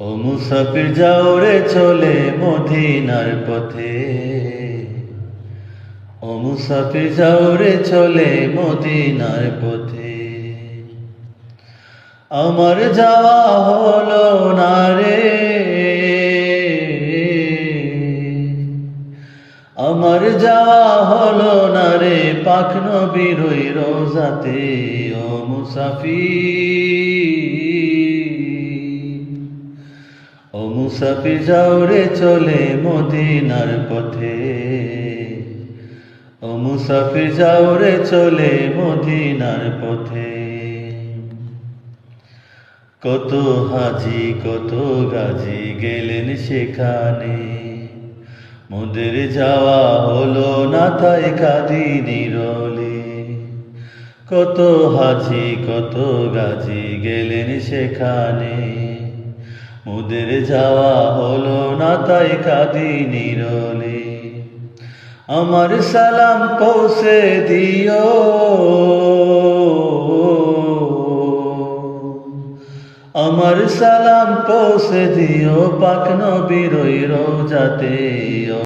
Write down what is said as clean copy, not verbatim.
ও মুসাফির যাও রে চলে মদিনার পথে, ও মুসাফির যাও রে চলে মদিনার পথে। আমার যাওয়া হলো না রে, আমার যাওয়া হলো না রে পাক নবীর ওই রোজাতে। ও মুসাফির, ও মুসাফির যাও রে চলে মদিনার পথে, ও মুসাফির যাও রে চলে মদিনার পথে। কত হাজি কত গাজী গেলেন সেখানে, মোদের যাওয়া হলো না তাই কাঁদি নীরলে। কত হাজি কত গাজী গেলেন সেখানে, মোদের যাওয়া হলো না তাই কাঁদি নীরলে। আমার সালাম পৌঁছে দিও, আমার সালাম পৌঁছে দিও পাক নবীর ওই রোজাতে।